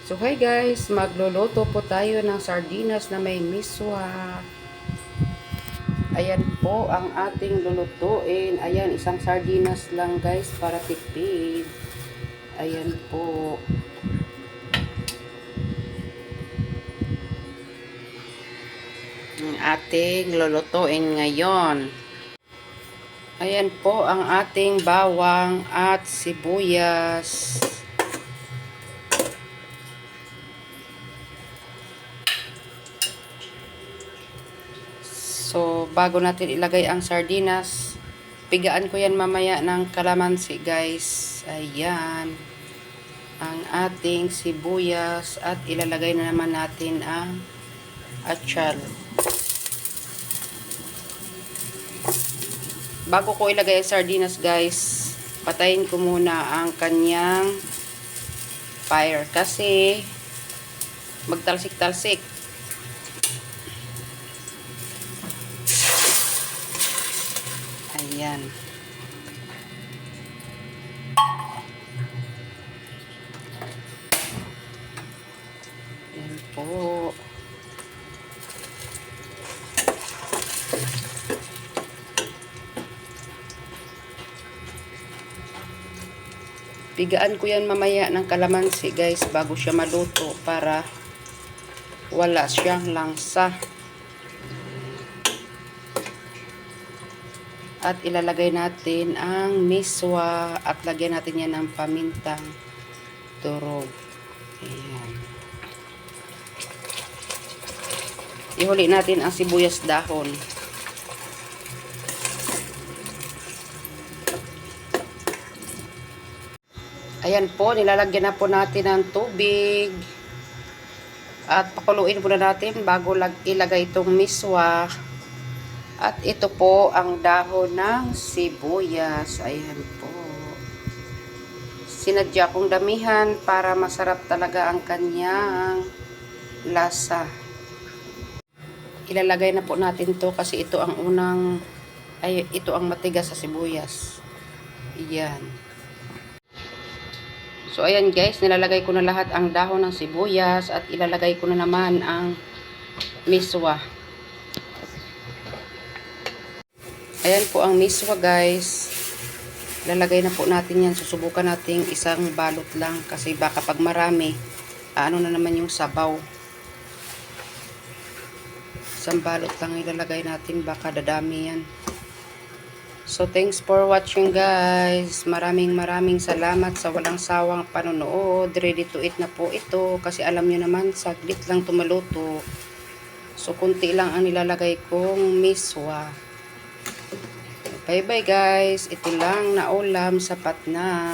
So hi guys, magluluto po tayo ng sardinas na may miswa. Ayan po ang ating lulutuin. Ayan, isang sardinas lang guys para tipid. Ayan po. Ang ating lulutuin ngayon. Ayan po ang ating bawang at sibuyas. So, bago natin ilagay ang sardinas, pigaan ko yan mamaya ng kalamansi, guys. Ayan. Ang ating sibuyas at ilalagay na naman natin ang atsal. Bago ko ilagay ang sardinas, guys, patayin ko muna ang kanyang fire kasi magtalsik-talsik. Ayan. Ayan po. Pigaan ko yan mamaya ng kalamansi guys bago siya maluto para wala siyang langsa. At ilalagay natin ang miswa at lagyan natin yan ng pamintang durog. Ayan. Ihuli natin ang sibuyas dahon. Ayan po, nilalagyan na po natin ng tubig. At pakuluin muna natin bago ilagay itong miswa. At ito po ang dahon ng sibuyas. Ayan po. Sinadya kong damihan para masarap talaga ang kanyang lasa. Ilalagay na po natin to kasi ito ang ito ang matigas sa sibuyas. Ayan. So ayan guys, nilalagay ko na lahat ang dahon ng sibuyas at ilalagay ko na naman ang miswa. Ayan po ang miswa guys. Lalagay na po natin yan. Susubukan natin isang balot lang. Kasi baka pag marami, ano na naman yung sabaw. Isang balot lang ilalagay natin. Baka dadami yan. So thanks for watching guys. Maraming salamat sa walang sawang panonood. Ready to eat na po ito. Kasi alam nyo naman, saglit lang tumaluto. So kunti lang ang nilalagay kong miswa. Bye bye guys. Ito lang na ulam, sapat na.